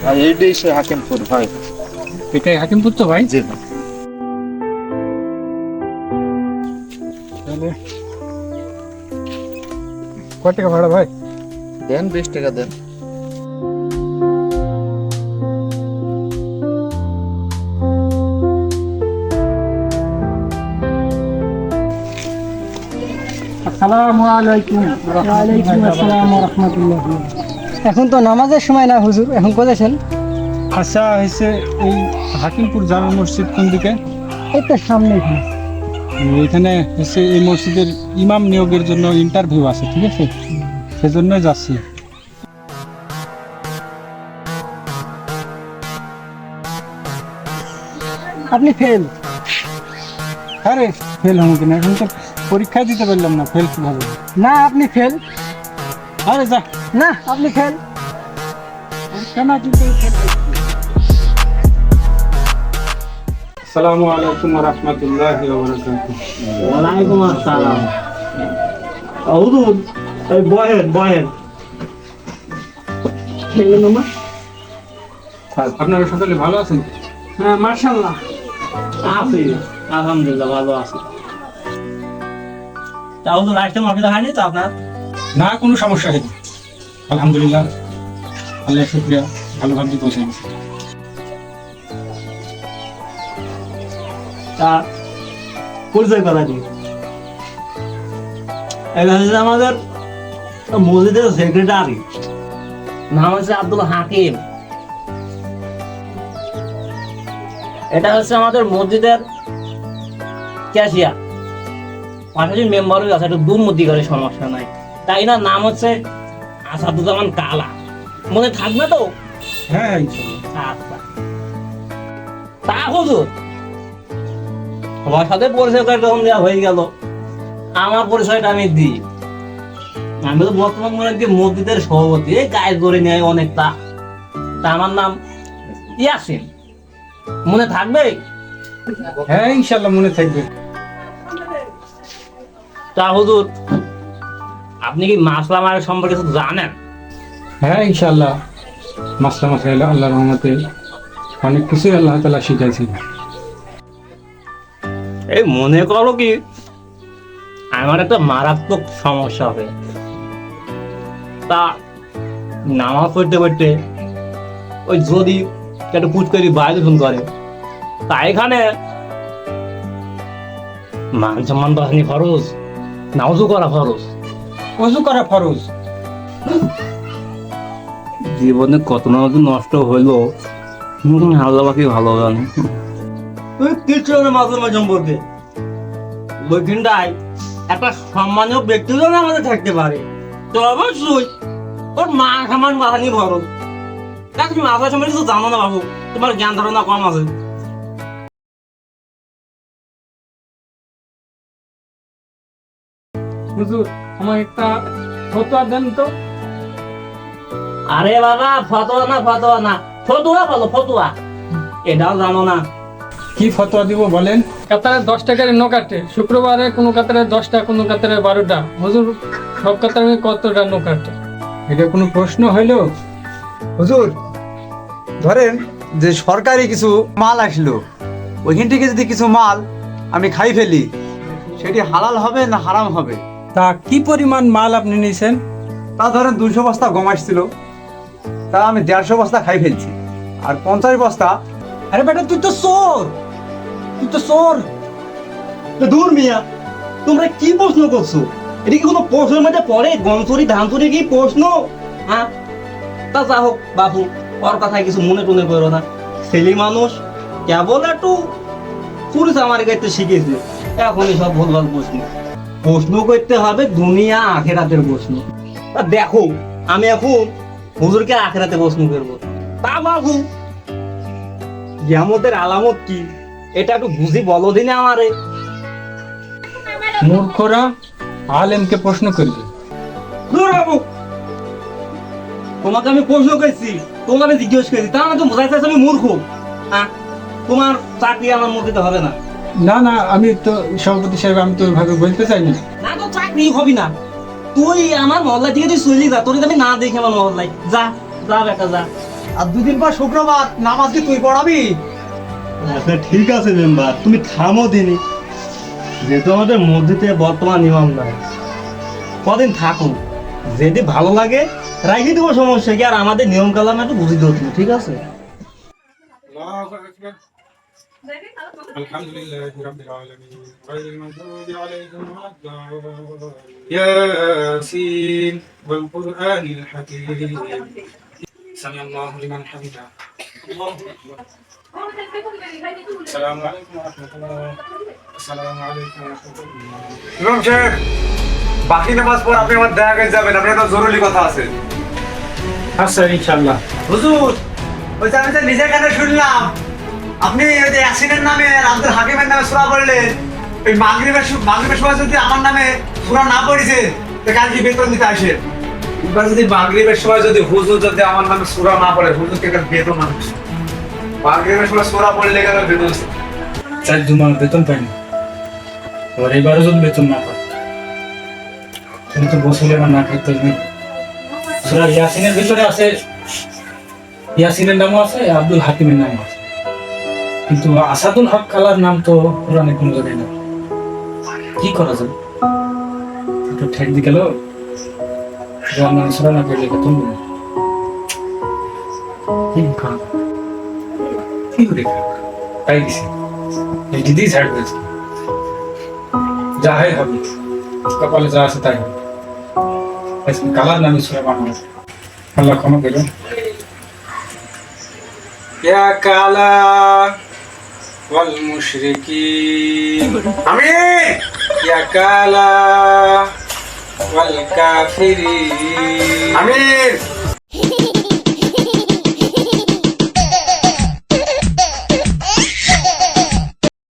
আর এইটাই সে হাকিমপুর ভাই। এটাই হাকিমপুর তো ভাই? জি ভাই। তাহলে কত টাকা ভাড়া ভাই? দেন 20 টাকা দেন। আসসালামু আলাইকুম। ওয়ালাইকুম আসসালাম ওয়া রাহমাতুল্লাহ। এখন তো নামাজের সময় না হুজুর, এখন কোথায়? আচ্ছা হয়েছে, এই হাকিমপুর জামা মসজিদ কোন দিকে? এই তো সামনে এখানে। এখানে হচ্ছে এই মসজিদের ইমাম নিয়োগের জন্য ইন্টারভিউ আছে, ঠিক আছে? সেজন্যই যাচ্ছি। আপনি ফেল। আরে ফেল হবো কিনা, এখন তো পরীক্ষায় দিতে পারলাম না, ফেল কিভাবে? না আপনি ফেল। আরে যা, না আপনি ফেল। পরীক্ষা না কিন্তু ফেল। আসসালামু আলাইকুম ওয়া রাহমাতুল্লাহি ওয়া বারাকাতুহু। ওয়ালাইকুম আসসালাম। হুজুর, এই বহেন। আপনারা সকলে ভালো আছেন? হ্যাঁ মাশাআল্লাহ। আছি, আলহামদুলিল্লাহ ভালো আছি। তা হুজুর আজকে মসজিদে হয়নি তো আপনার? না, কোনো সমস্যা হয়নি, আলহামদুলিল্লাহ, আল্লাহ শুকরিয়া, ভালোভাবে পৌঁছে গেছে। তা পরিচয় করা দিই। এটা হচ্ছে আমাদের মসজিদের সেক্রেটারি, নাম হচ্ছে আব্দুল হাকিম। এটা হচ্ছে আমাদের মসজিদের ক্যাশিয়ার, পাশাপাশি মেম্বারও আছে, একটু দুর্নীতি করে, সমস্যা নাই। তাই না, নাম হচ্ছে আসাদুজ্জামান কালা। মনে থাকবে তো? হ্যাঁ ইনশাআল্লাহ। আচ্ছা, তা হুজুর আমার সাথে পরিচয় করে তখন দেওয়া হয়ে গেল, আমার পরিচয়টা আমি দিই। আমি তো বর্তমান মনে কি মসজিদের সভাপতি, এই গায়ে ধরে নেয় অনেকটা। তা আমার নাম ইয়াসিন, মনে থাকবে? হ্যাঁ ইনশাআল্লাহ মনে থাকবে। তা হুজুর আপনি কি মাসলা মায়ের সম্পর্কে কিছু জানেন? হ্যাঁ ইনশাআল্লাহ, মাসলা মাসাইল আল্লাহর রহমতে অনেক কিছুই আল্লাহ তাআলা শিখাইছেন। এই মনে করো কি আমার একটা মারাত্মক সমস্যা হবে, তা নামাজ পড়তে পড়তে ওই যদি একটা পুচকারি বাইরে ফোন করে, তা এখানে মান সম্মান বাহিনী ফরজ, নামাজও করা ফরজ। ওযু করা ফরজ। জীবনে কত নামাজ নষ্ট হইলো আল্লাহ বাকি ভালো জানে। তুই কিছু না মাসুল সম্পর্কে ওইখানটায় একটা সম্মানীয় ব্যক্তি যেন আমাদের থাকতে পারে, তো অবশ্যই ওর মা সম্মান বাহানি ফরজ। তা তুমি মাসলা সম্পর্কে কিছু জানো না বাবু, তোমার জ্ঞান ধারণা কম আছে। হুজুর আমার একটা ফতোয়া দেন তো। আরে বাবা ফতোয়া না, ফতুয়া বলো, ফতুয়া। এটাও জানো না? কি ফতোয়া দিব বলেন? কাতারে 10 টাকার নোট কাটে, শুক্রবারে কোনো কাতারে 10টা, কোনো কাতারে 12টা। হুজুর সব কাতারে কতটা নোট কাটে? এটা কোনো প্রশ্ন হইলো? হুজুর ধরেন যে সরকারি কিছু মাল আসলো, ওইখান থেকে যদি কিছু মাল আমি খাই ফেলি, সেটি হালাল হবে না হারাম হবে? তা কি পরিমাণ মাল আপনি নিয়েছেন? তা ধরেন 200 বস্তা গম আসছিল, তা আমি 150 বস্তা খাই ফেলছি, আর 50 বস্তা। আরে বেটা তুই তো চোর, দূর মিয়া, তোমরা কি প্রশ্ন করছো? এটা কি কোনো প্রশ্নের মধ্যে পড়ে? গম চুরি ধান চুরি কি প্রশ্ন? হ্যাঁ, তা যা হোক বাবু, ওর কথায় কিছু মনে টনে করো না। ছেলে মানুষ কেবল একটু চুরি চামারি করতে শিখেছে, এখনই সব ভুলভাল প্রশ্ন করতে হবে দুনিয়া আখেরাতের প্রশ্ন। তা দেখো আমি এখন হুজুরকে আখেরাতে প্রশ্ন করবো। তা বাবু কিয়ামতের আলামত কি, এটা একটু বুঝি বলো দিনে আমারে। মূর্খরা আলেমকে প্রশ্ন করবে। দূর বাবু, তোমাকে আমি প্রশ্ন করছি, তোমাকে আমি জিজ্ঞেস করছি, তা আমাকে বোঝাই চাইছো আমি মূর্খ? হ্যাঁ, তোমার চাকরি আমার মধ্যে হবে না। না না, আমি তো সভাপতি সাহেব, আমি তো ওইভাবে বলতে চাইনি। না তো চাকরি হবি না, তুই আমার মহল্লা থেকে তুই চলি যা, তোর আমি না দেখি আমার মহল্লায়। যা যা বেটা যা। আর দুদিন পর শুক্রবার নামাজ কি তুই পড়াবি? আচ্ছা ঠিক আছে মেম্বার, তুমি থামো দিনই, যেহেতু আমাদের মধ্যে থেকে বর্তমান ইমাম নাই, কদিন থাকুন, যদি ভালো লাগে রাখি দেবো, সমস্যা কি? আর আমাদের নিয়ম কালাম একটু বুঝিয়ে দেবো তুমি, ঠিক আছে? الحمد لله رب العالمين غير المغضوب عليهم ولا الضالين ياسين والقرآن الحكيم سمع الله لمن حمده الله أكبر السلام عليكم ورحمة الله السلام عليكم ورحمة الله ইমাম সাহেব, বাকি নামাজ পর আপনি আমার দেখা করে যাবেন, আপনার একটা জরুরি কথা আছে। আচ্ছা ইনশাআল্লাহ। হুজুর, ওই যে আমি তো নিজের কানে শুনলাম আপনি ওই যে ইয়াসিনের নামে আর আব্দুল হাকিমের নামে সূরা পড়লেন, ওই মাগরিবের সময় যদি আমার নামে সূরা না পড়িছে তো কাল কি বেতন দিতে আসে? এবার যদি মাগরিবের সময় যদি হুজুর যদি আমার নামে সূরা না পড়ে, হুজুরকে কাল বেতন আসে। মাগরিবের সময় সূরা পড়লে গেল বেতন। 4 মাস বেতন পাইনি, আর এবারও যদি বেতন না পাই কিন্তু বসলে আমার না খাইতে হবে। সূরা ইয়াসিনের ভিতরে আছে, ইয়াসিনের নামও আছে, আব্দুল হাকিমের নামও আছে, কিন্তু আসাদুল হক কালার নাম তো কোরআনে কোনো জায়গায় না। কি করা যাবে? একটু ঠেক দিয়ে গেল নাম সূরা না পড়লে বেতন দেবে। কি করে তাই দিছে এই দিদি ছাড় দিয়েছে, যা হয় হবে, কপালে যা আছে তাই হবে। কালার নামে সূরা বানানো, আল্লাহ ক্ষমা করুন। ইয়া কালা ওয়াল মুশরিকিন আমিন। ইয়া কালা ওয়াল কাফিরিন আমিন।